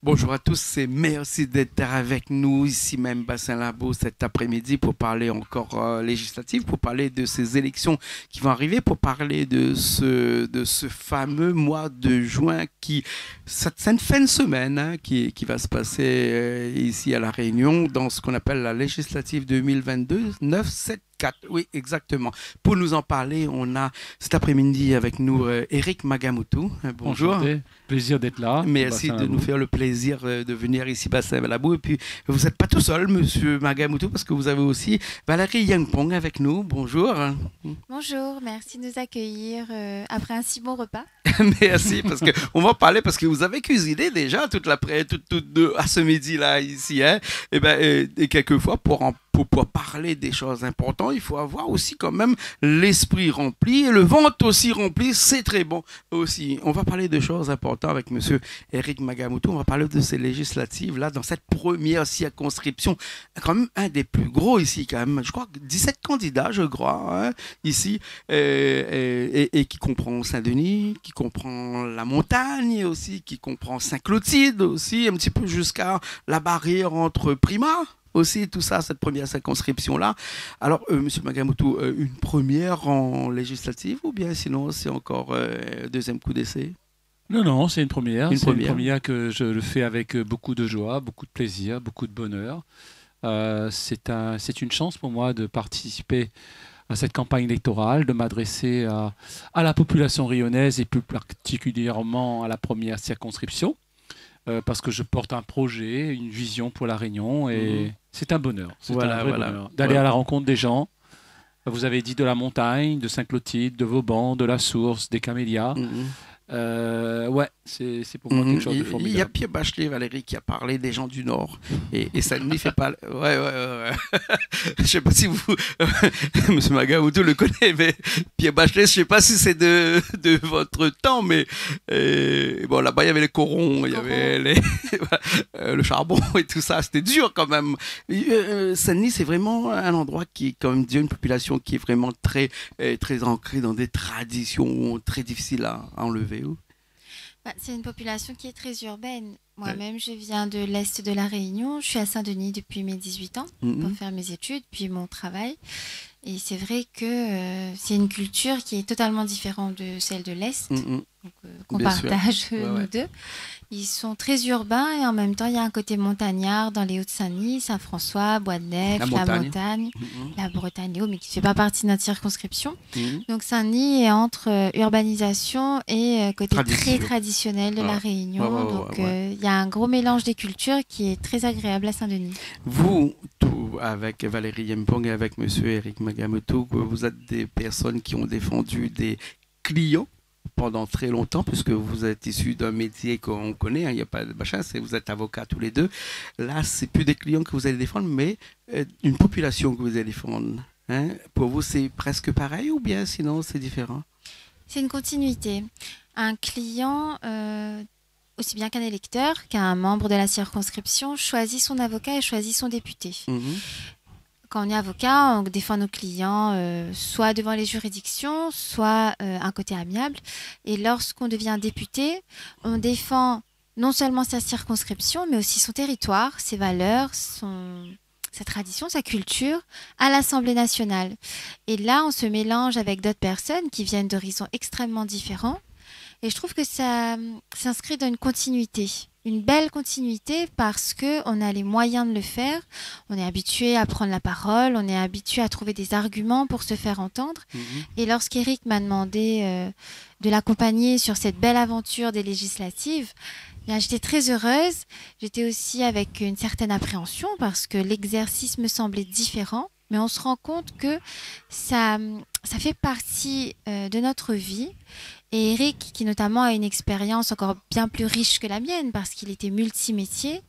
Bonjour à tous et merci d'être avec nous ici même Bassin Labo cet après-midi pour parler encore législative, pour parler de ces élections qui vont arriver, pour parler de ce fameux mois de juin cette fin de semaine qui va se passer ici à La Réunion dans ce qu'on appelle la législative 2022 974. Oui, exactement. Pour nous en parler, on a cet après-midi avec nous Eric Magamutu. Bonjour. Enchanté, plaisir d'être là. Merci de nous faire le plaisir de venir ici Bassin Labou. Et puis, vous n'êtes pas tout seul, monsieur Magamutu, parce que vous avez aussi Valérie Yangpong avec nous. Bonjour. Bonjour, merci de nous accueillir après un si bon repas. Merci, parce qu'on va en parler, parce que vous avez cuisiné déjà toute l'après, à ce midi-là, ici. Hein? Et quelquefois, pour pouvoir parler des choses importantes, il faut avoir aussi quand même l'esprit rempli et le ventre aussi rempli. C'est très bon aussi. On va parler de choses importantes avec monsieur Eric Magamutu. On va parler de ces législatives là dans cette première circonscription. Quand même un des plus gros ici quand même. Je crois que 17 candidats, je crois, hein, ici. Et qui comprend Saint-Denis, qui comprend la montagne aussi, qui comprend Saint-Clotilde aussi, un petit peu jusqu'à la barrière entre Prima aussi, tout ça, cette première circonscription-là. Alors, monsieur Magamutu, une première en législative ou bien sinon c'est encore deuxième coup d'essai? Non, non, c'est une première. Une C'est une première. première que je le fais avec beaucoup de joie, beaucoup de plaisir, beaucoup de bonheur. C'est une chance pour moi de participer à cette campagne électorale, de m'adresser à la population rionnaise et plus particulièrement à la première circonscription, parce que je porte un projet, une vision pour la Réunion et c'est un bonheur. C'est un vrai bonheur d'aller à la rencontre des gens. Vous avez dit de la montagne, de Saint-Clotilde, de Vauban, de la Source, des Camélias. Ouais, c'est pour moi quelque chose de formidable. Il y a Pierre Bachelet, Valérie, qui a parlé des gens du Nord. Et ça ne lui fait pas... Ouais. Je ne sais pas si vous... Monsieur Magamutu le connaît, mais Pierre Bachelet, je ne sais pas si c'est de votre temps, mais... bon, là-bas, il y avait les corons, il y avait le charbon et tout ça. C'était dur quand même. Saint-Denis, c'est vraiment un endroit qui, comme dit, une population qui est vraiment très ancrée dans des traditions très difficiles à enlever. C'est une population qui est très urbaine. Moi-même, je viens de l'Est de la Réunion. Je suis à Saint-Denis depuis mes 18 ans pour faire mes études, puis mon travail. Et c'est vrai que c'est une culture qui est totalement différente de celle de l'Est, qu'on partage nous deux. Ils sont très urbains et en même temps, il y a un côté montagnard dans les Hauts-de-Saint-Denis, Saint-François, Bois-de-Nef, la montagne, la Bretagne, mais qui ne fait pas partie de notre circonscription. Donc Saint-Denis est entre urbanisation et côté très traditionnel de la Réunion. Donc il y a un gros mélange des cultures qui est très agréable à Saint-Denis. Vous, avec Valérie Yangpong et avec monsieur Eric Magamutu, vous êtes des personnes qui ont défendu des clients pendant très longtemps, puisque vous êtes issus d'un métier qu'on connaît, il n'y a pas de machin, vous êtes avocats tous les deux. Là, c'est plus des clients que vous allez défendre, mais une population que vous allez défendre. Hein? Pour vous, c'est presque pareil ou bien sinon c'est différent? C'est une continuité. Un client, aussi bien qu'un électeur, qu'un membre de la circonscription, choisit son avocat et choisit son député. Quand on est avocat, on défend nos clients soit devant les juridictions, soit un côté amiable. Et lorsqu'on devient député, on défend non seulement sa circonscription, mais aussi son territoire, ses valeurs, sa tradition, sa culture à l'Assemblée nationale. Et là, on se mélange avec d'autres personnes qui viennent d'horizons extrêmement différents. Et je trouve que ça s'inscrit dans une continuité. Une belle continuité parce qu'on a les moyens de le faire. On est habitué à prendre la parole, on est habitué à trouver des arguments pour se faire entendre. Et lorsqu'Éric m'a demandé de l'accompagner sur cette belle aventure des législatives, j'étais très heureuse. J'étais aussi avec une certaine appréhension parce que l'exercice me semblait différent. Mais on se rend compte que ça fait partie de notre vie. Et Eric, qui notamment a une expérience encore bien plus riche que la mienne parce qu'il était multimétier,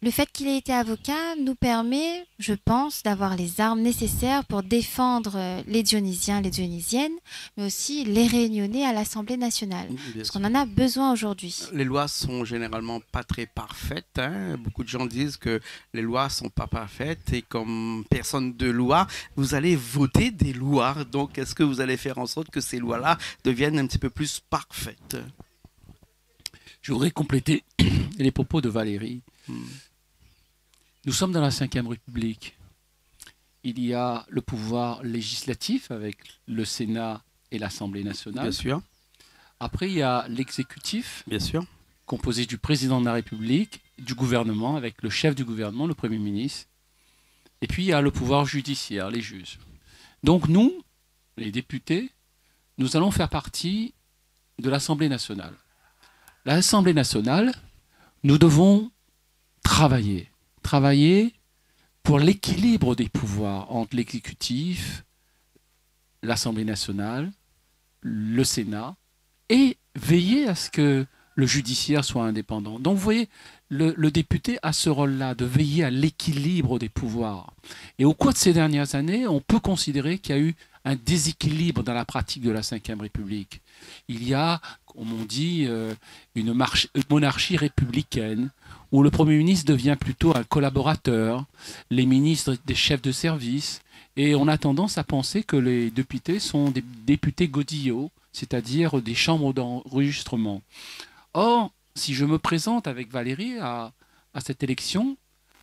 le fait qu'il ait été avocat nous permet, je pense, d'avoir les armes nécessaires pour défendre les Dionysiens, les Dionysiennes, mais aussi les Réunionnais à l'Assemblée nationale. Parce qu'on en a besoin aujourd'hui. Les lois sont généralement pas très parfaites. Hein. Beaucoup de gens disent que les lois sont pas parfaites et comme personne de loi, vous allez voter des lois. Donc, est-ce que vous allez faire en sorte que ces lois-là deviennent un petit peu plus parfaites? Je voudrais compléter les propos de Valérie. Nous sommes dans la Ve République. Il y a le pouvoir législatif avec le Sénat et l'Assemblée nationale. Bien sûr. Après, il y a l'exécutif. Bien sûr. Composé du président de la République, du gouvernement, avec le chef du gouvernement, le Premier ministre. Et puis, il y a le pouvoir judiciaire, les juges. Donc, nous, les députés, nous allons faire partie de l'Assemblée nationale. L'Assemblée nationale, nous devons travailler pour l'équilibre des pouvoirs entre l'exécutif, l'Assemblée nationale, le Sénat, et veiller à ce que le judiciaire soit indépendant. Donc vous voyez, le député a ce rôle-là, de veiller à l'équilibre des pouvoirs. Et au cours de ces dernières années, on peut considérer qu'il y a eu un déséquilibre dans la pratique de la Ve République. Il y a, comme on dit, une monarchie républicaine, où le Premier ministre devient plutôt un collaborateur, les ministres des chefs de service, et on a tendance à penser que les députés sont des députés godillots, c'est-à-dire des chambres d'enregistrement. Or, si je me présente avec Valérie à cette élection,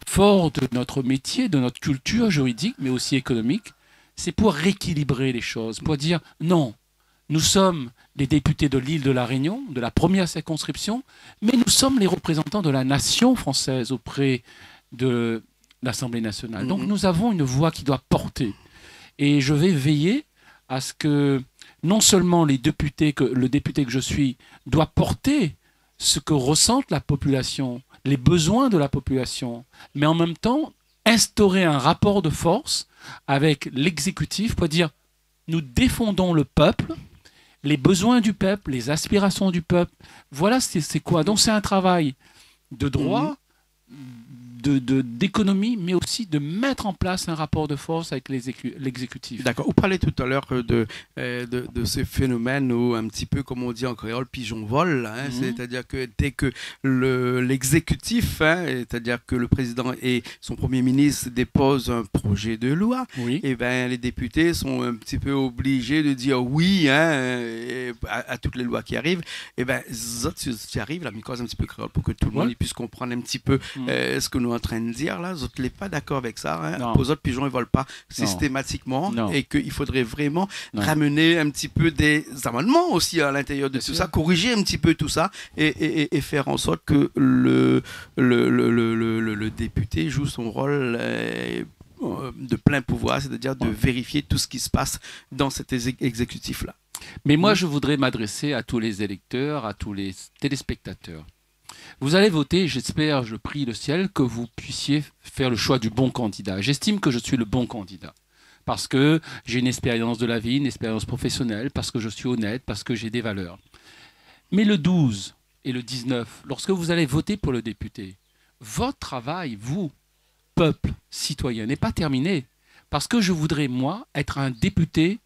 fort de notre métier, de notre culture juridique, mais aussi économique, c'est pour rééquilibrer les choses, pour dire non, nous sommes les députés de l'île de la Réunion, de la première circonscription, mais nous sommes les représentants de la nation française auprès de l'Assemblée nationale. Donc nous avons une voix qui doit porter. Et je vais veiller à ce que non seulement le député que je suis doit porter ce que ressente la population, les besoins de la population, mais en même temps instaurer un rapport de force avec l'exécutif pour dire nous défendons le peuple, les besoins du peuple, les aspirations du peuple. Voilà c'est quoi. Donc c'est un travail de droit, d'économie, mais aussi de mettre en place un rapport de force avec l'exécutif. D'accord. Vous parlez tout à l'heure de ce phénomène où un petit peu, comme on dit en créole, pigeon vol. Hein, c'est-à-dire que dès que l'exécutif, c'est-à-dire que le président et son premier ministre déposent un projet de loi, et ben les députés sont un petit peu obligés de dire oui à toutes les lois qui arrivent. Et ben ça arrive, la micro un petit peu créole pour que tout le monde puisse comprendre un petit peu ce que nous en train de dire là, vous n'êtes pas d'accord avec ça. Hein? Aux autres pigeons, ils ne volent pas systématiquement et qu'il faudrait vraiment ramener un petit peu des amendements aussi à l'intérieur de tout ça, corriger un petit peu tout ça et faire en sorte que le député joue son rôle de plein pouvoir, c'est-à-dire de vérifier tout ce qui se passe dans cet exécutif-là. Mais moi, je voudrais m'adresser à tous les électeurs, à tous les téléspectateurs. Vous allez voter, j'espère, je prie le ciel, que vous puissiez faire le choix du bon candidat. J'estime que je suis le bon candidat. Parce que j'ai une expérience de la vie, une expérience professionnelle, parce que je suis honnête, parce que j'ai des valeurs. Mais le 12 et le 19, lorsque vous allez voter pour le député, votre travail, vous, peuple, citoyen, n'est pas terminé. Parce que je voudrais, moi, être un député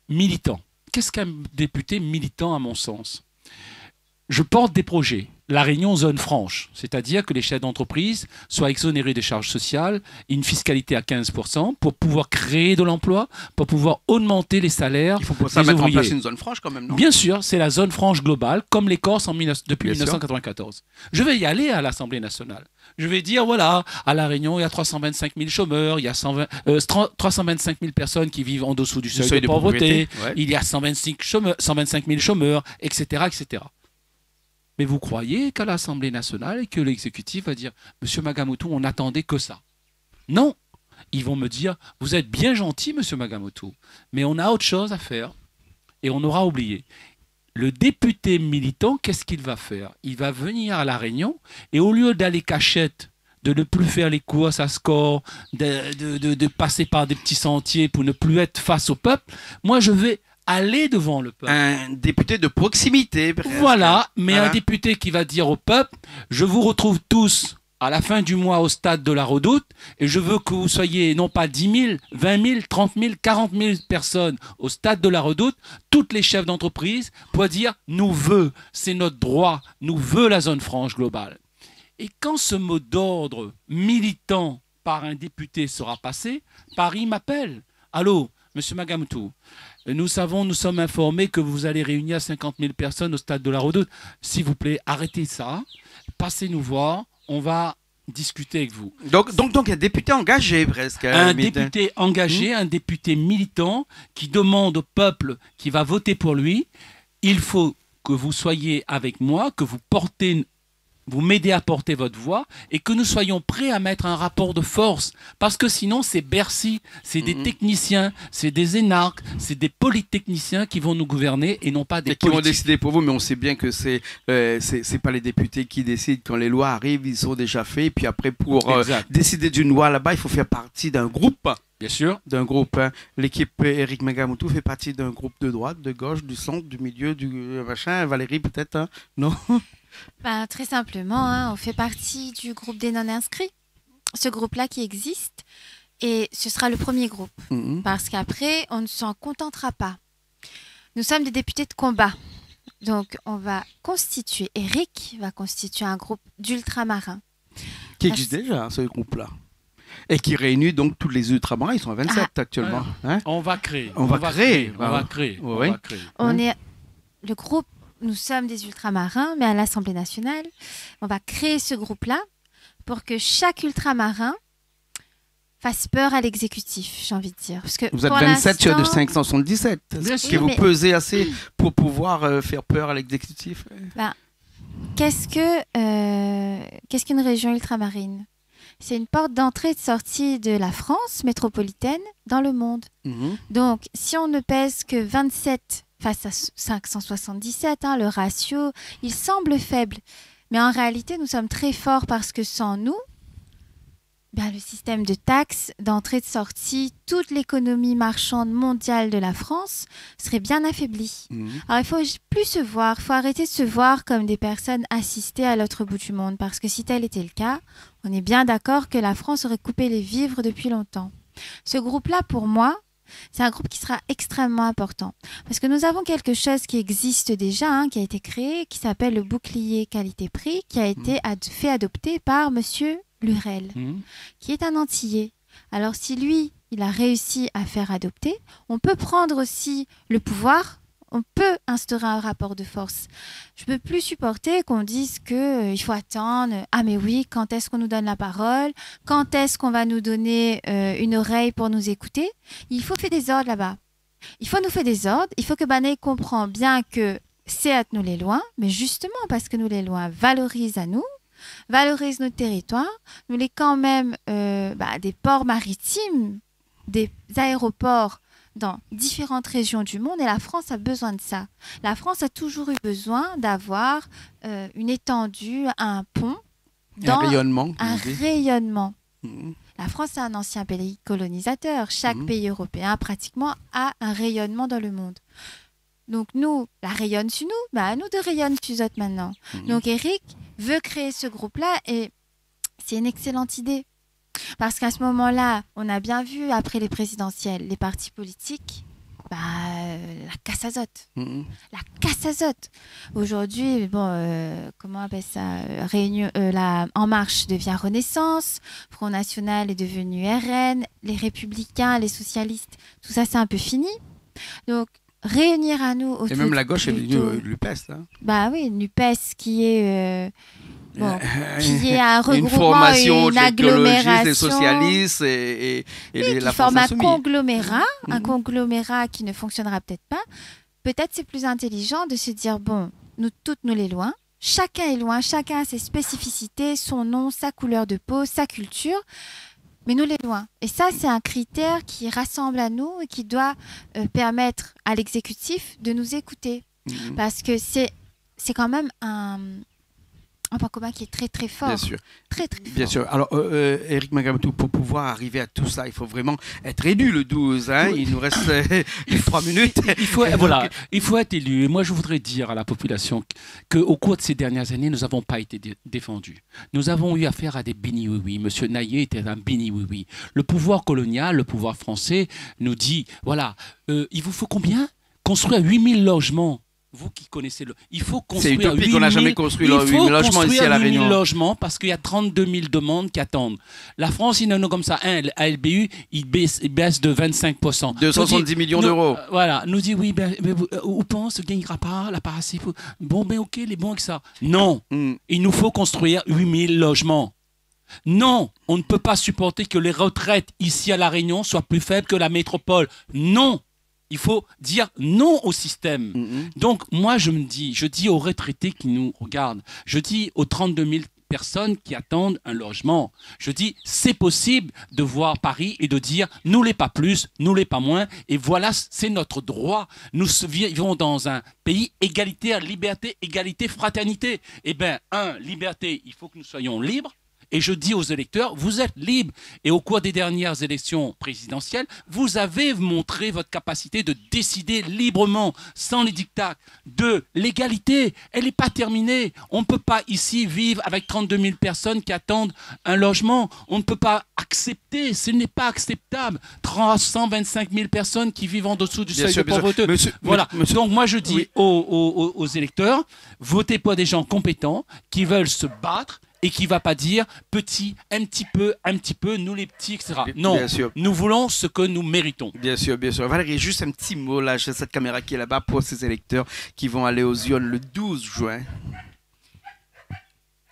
militant. Qu'est-ce qu'un député militant à mon sens ? Je porte des projets. La Réunion zone franche, c'est-à-dire que les chefs d'entreprise soient exonérés des charges sociales, une fiscalité à 15% pour pouvoir créer de l'emploi, pour pouvoir augmenter les salaires. Il faut pour ça mettre en place une zone franche quand même, non ? Bien sûr, c'est la zone franche globale, comme les Corses depuis 1994. Je vais y aller à l'Assemblée nationale. Je vais dire, voilà, à La Réunion, il y a 325 000 chômeurs, il y a 325 000 personnes qui vivent en dessous du seuil de pauvreté, il y a 125 000 chômeurs, etc., etc. Mais vous croyez qu'à l'Assemblée nationale et que l'exécutif va dire « Monsieur Magamoto, on n'attendait que ça ». Non, ils vont me dire « Vous êtes bien gentil, Monsieur Magamoto, mais on a autre chose à faire et on aura oublié ». Le député militant, qu'est-ce qu'il va faire ? Il va venir à La Réunion et au lieu d'aller cachette, de ne plus faire les courses à score, de passer par des petits sentiers pour ne plus être face au peuple, moi je vais aller devant le peuple. Un député de proximité. Presque. Voilà, mais un député qui va dire au peuple, je vous retrouve tous à la fin du mois au stade de la Redoute et je veux que vous soyez non pas 10 000, 20 000, 30 000, 40 000 personnes au stade de la Redoute, toutes les chefs d'entreprise pour dire nous veut, c'est notre droit, nous veut la zone franche globale. Et quand ce mot d'ordre militant par un député sera passé, Paris m'appelle. Allô, Monsieur Magamutu, nous sommes informés que vous allez réunir 50 000 personnes au stade de la Redoute. S'il vous plaît, arrêtez ça. Passez nous voir. On va discuter avec vous. Donc un député engagé presque. Un député engagé, un député militant qui demande au peuple qui va voter pour lui, il faut que vous soyez avec moi, que vous m'aidez à porter votre voix et que nous soyons prêts à mettre un rapport de force. Parce que sinon, c'est Bercy, c'est des techniciens, c'est des énarques, c'est des polytechniciens qui vont nous gouverner et non pas des politiques. Qui vont décider pour vous, mais on sait bien que c'est pas les députés qui décident. Quand les lois arrivent, ils sont déjà faits. Et puis après, pour décider d'une loi là-bas, il faut faire partie d'un groupe. Bien sûr. D'un groupe. Hein. L'équipe Éric Magamutu fait partie d'un groupe de droite, de gauche, du centre, du milieu, du machin. Valérie, peut-être, hein? Non? Ben, très simplement, hein, on fait partie du groupe des non-inscrits. Ce groupe-là qui existe. Et ce sera le premier groupe. Parce qu'après, on ne s'en contentera pas. Nous sommes des députés de combat. Donc, on va constituer, Éric va constituer un groupe d'ultramarins. Qui existe déjà, ce groupe-là. Et qui réunit donc tous les ultramarins. Ils sont à 27 actuellement. Hein? On va créer. On va créer. On est le groupe. Nous sommes des ultramarins, mais à l'Assemblée nationale, on va créer ce groupe-là pour que chaque ultramarin fasse peur à l'exécutif, j'ai envie de dire. Parce que vous êtes 27 sur de 577. Est-ce que vous pesez assez pour pouvoir faire peur à l'exécutif? Qu'est-ce qu'une région ultramarine? C'est une porte d'entrée et de sortie de la France métropolitaine dans le monde. Donc, si on ne pèse que 27 face à 577, hein, le ratio, il semble faible. Mais en réalité, nous sommes très forts parce que sans nous, le système de taxes, d'entrée et de sortie, toute l'économie marchande mondiale de la France serait bien affaiblie. Alors, il ne faut plus se voir, il faut arrêter de se voir comme des personnes assistées à l'autre bout du monde. Parce que si tel était le cas, on est bien d'accord que la France aurait coupé les vivres depuis longtemps. Ce groupe-là, pour moi, c'est un groupe qui sera extrêmement important. Parce que nous avons quelque chose qui existe déjà, hein, qui a été créé, qui s'appelle le bouclier qualité-prix, qui a été fait adopter par Monsieur Lurel, qui est un Antillais. Alors si lui, il a réussi à faire adopter, on peut prendre aussi le pouvoir, on peut instaurer un rapport de force. Je ne peux plus supporter qu'on dise qu'il faut attendre. Ah mais oui, quand est-ce qu'on nous donne la parole? Quand est-ce qu'on va nous donner une oreille pour nous écouter? Il faut faire des ordres là-bas. Il faut nous faire des ordres. Il faut que Banay comprenne bien que c'est à nous les loin, mais justement parce que nous les loin valorisent à nous, valorisent notre territoire, nous les quand même des ports maritimes, des aéroports dans différentes régions du monde et la France a besoin de ça. La France a toujours eu besoin d'avoir une étendue, un pont, un rayonnement. La France est un ancien pays colonisateur. Chaque pays européen pratiquement a un rayonnement dans le monde. Donc nous, la rayonne sur nous, à nous de rayonner sur eux maintenant. Donc Éric veut créer ce groupe-là et c'est une excellente idée. Parce qu'à ce moment-là, on a bien vu, après les présidentielles, les partis politiques, la casse azote. La casse azote. Aujourd'hui, comment on appelle ça, En Marche devient Renaissance, Front National est devenu RN, les Républicains, les Socialistes, tout ça, c'est un peu fini. Donc, réunir à nous autour... Et même la gauche est devenue l'UPES. Hein. Oui, l'UPES qui est... qui est un regroupement, une formation une agglomération, des socialistes et qui forme un conglomérat qui ne fonctionnera peut-être pas. Peut-être c'est plus intelligent de se dire nous toutes nous les loin, chacun est loin, chacun a ses spécificités, son nom, sa couleur de peau, sa culture, mais nous les loin. Et ça c'est un critère qui rassemble à nous et qui doit permettre à l'exécutif de nous écouter, parce que c'est quand même un point commun qui est très très fort. Bien sûr. Très très fort. Bien sûr. Alors, Éric Magamutu, pour pouvoir arriver à tout ça, il faut vraiment être élu le 12. Hein. Il nous reste 3 minutes. Il faut être élu. Et moi, je voudrais dire à la population qu'au cours de ces dernières années, nous n'avons pas été défendus. Nous avons eu affaire à des bini-oui-oui. Monsieur Naillet était un bini-oui-oui. Le pouvoir colonial, le pouvoir français nous dit, il vous faut combien? Construire 8000 logements vous qui connaissez il faut construire. C'est utopique qu'on n'a jamais construit 8 000 logements ici à La Réunion. 8 000 logements parce qu'il y a 32 000 demandes qui attendent. La France, il en a comme ça. À LBU, il baisse de 25%. 270 millions d'euros. Voilà, nous dit oui, on pense ne gagnera pas la paracé. Bon, ok, les bons avec ça. Non, il nous faut construire 8 000 logements. Non, on ne peut pas supporter que les retraites ici à La Réunion soient plus faibles que la métropole. Non, il faut dire non au système. Donc moi je dis aux retraités qui nous regardent, je dis aux 32 000 personnes qui attendent un logement, je dis c'est possible de voir Paris et de dire nous les pas plus, nous les pas moins, et voilà, c'est notre droit. Nous vivons dans un pays égalitaire, liberté, égalité, fraternité. Eh bien, liberté, il faut que nous soyons libres. Et je dis aux électeurs, vous êtes libres. Et au cours des dernières élections présidentielles, vous avez montré votre capacité de décider librement, sans les dictats. L'égalité, elle n'est pas terminée. On ne peut pas ici vivre avec 32 000 personnes qui attendent un logement. On ne peut pas accepter, ce n'est pas acceptable. 325 000 personnes qui vivent en dessous du seuil de pauvreté. Voilà. Donc moi je dis aux électeurs, votez pour des gens compétents qui veulent se battre et qui ne va pas dire petit, un petit peu, nous les petits, etc. Non, nous voulons ce que nous méritons. Bien sûr, bien sûr. Valérie, juste un petit mot là, j'ai cette caméra qui est là-bas pour ces électeurs qui vont aller aux urnes le 12 juin.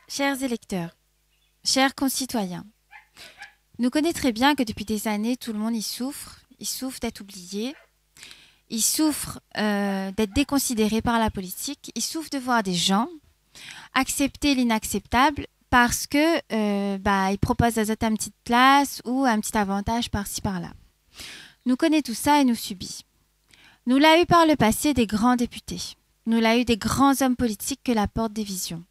Chers électeurs, chers concitoyens, nous connaissons très bien que depuis des années, tout le monde y souffre. Il souffre d'être oublié. Il souffre d'être déconsidéré par la politique. Il souffre de voir des gens accepter l'inacceptable parce que ils proposent à une petite place ou un petit avantage par-ci par-là. Nous connaissons tout ça et nous subissons. Nous l'avons eu par le passé des grands députés. Nous l'avons eu des grands hommes politiques que la porte des visions.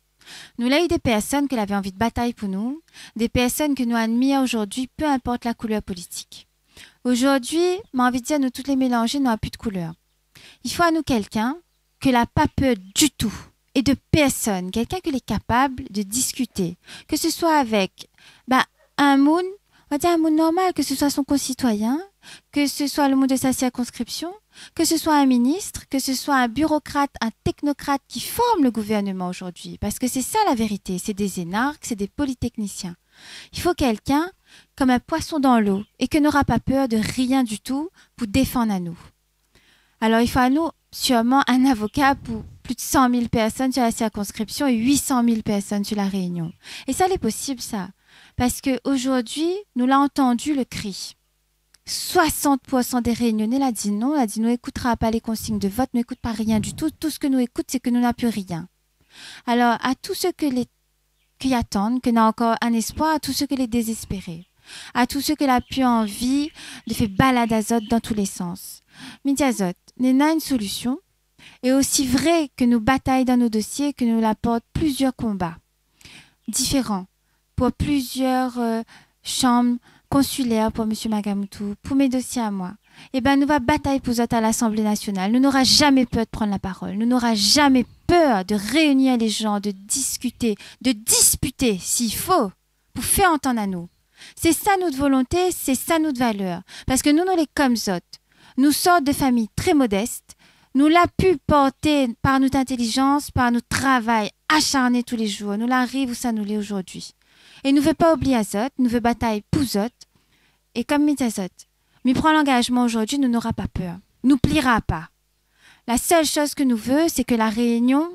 Nous l'avons eu des personnes qui avaient envie de bataille pour nous, des personnes que nous admirons aujourd'hui, peu importe la couleur politique. Aujourd'hui, j'ai envie de dire, nous toutes les mélanger, nous n'avons plus de couleur. Il faut à nous quelqu'un que n'a pas peur du tout. Et de personne, quelqu'un qui est capable de discuter, que ce soit avec un monde, on va dire un monde normal, que ce soit son concitoyen, que ce soit le monde de sa circonscription, que ce soit un ministre, que ce soit un bureaucrate, un technocrate qui forme le gouvernement aujourd'hui. Parce que c'est ça la vérité, c'est des énarques, c'est des polytechniciens. Il faut quelqu'un comme un poisson dans l'eau et qui n'aura pas peur de rien du tout pour défendre à nous. Alors il faut à nous sûrement un avocat pour plus de 100 000 personnes sur la circonscription et 800 000 personnes sur la Réunion. Et ça, c'est possible, ça. Parce qu'aujourd'hui, nous l'avons entendu le cri. 60% des Réunionnais l'ont dit non, l'ont dit nous n'écoutera pas les consignes de vote, nous n'écoute pas rien du tout. Tout ce que nous écoute, c'est que nous n'avons plus rien. Alors, à tous ceux qui attendent, que n'a encore un espoir, à tous ceux qui les désespérés, à tous ceux qui n'ont plus envie de faire balade azote dans tous les sens. Midi azote, nous avons une solution. Et aussi vrai que nous bataillons dans nos dossiers, que nous apportons plusieurs combats différents pour plusieurs chambres consulaires pour M. Magamoutou, pour mes dossiers à moi. Eh bien, nous allons batailler pour vous à l'Assemblée nationale. Nous n'aurons jamais peur de prendre la parole. Nous n'aurons jamais peur de réunir les gens, de discuter, de disputer s'il faut, pour faire entendre à nous. C'est ça notre volonté, c'est ça notre valeur. Parce que nous, les comme autres, nous sortons de familles très modestes. Nous l'avons pu porter par notre intelligence, par notre travail acharné tous les jours. Nous l'arrive où ça nous l'est aujourd'hui. Et nous ne voulons pas oublier Azot, nous voulons batailler pour Azot. Et comme dit Azot, mais prend l'engagement aujourd'hui, nous n'aura pas peur. Nous pliera pas. La seule chose que nous voulons, c'est que la Réunion,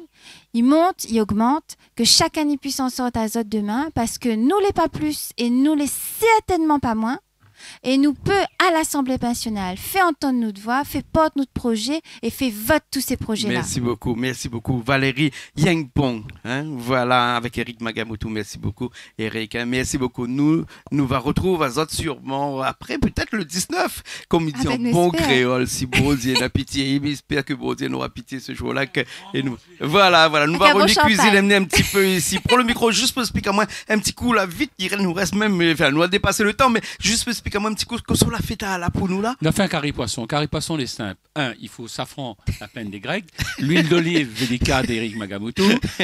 il monte, il augmente, que chaque année puisse en sortir Azot demain, parce que nous les pas plus et nous les certainement pas moins. Et nous peut à l'Assemblée nationale faire entendre notre voix, faire porter notre projet et faire vote tous ces projets-là. Merci beaucoup Valérie Yangpong, voilà, avec Eric Magamoutou, merci beaucoup Eric, merci beaucoup. Nous va retrouver Azot sûrement après, peut-être le 19, comme il dit en bon créole, si bon Dieu n'a pitié, il espère que bon Dieu n'aura pitié ce jour-là. Et nous, voilà, nous va revenir cuisiner un petit peu ici. Pour le micro, juste pour expliquer à moi un petit coup, là, vite, il nous reste même, enfin, nous a dépassé le temps, mais juste pour expliquer comment un petit coup sur la fête là pour nous là? On a fait un curry poisson. Curry poisson, les simples. Il faut safran, la peine des Grecs, l'huile d'olive délicat d'Éric Magamoto,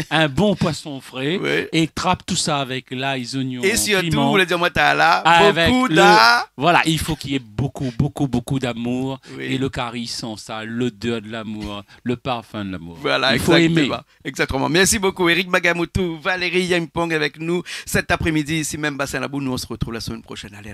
un bon poisson frais, et trappe tout ça avec l'ail, les oignons, et surtout, piment, vous voulez dire, moi, t'as là, beaucoup Voilà, il faut qu'il y ait beaucoup d'amour. Et le curry sent ça, l'odeur de l'amour, le parfum de l'amour. Voilà, il faut aimer. Exactement. Merci beaucoup, Éric Magamoto, Valérie Yampong avec nous cet après-midi, ici même Bassin Labou. Nous, on se retrouve la semaine prochaine. Allez.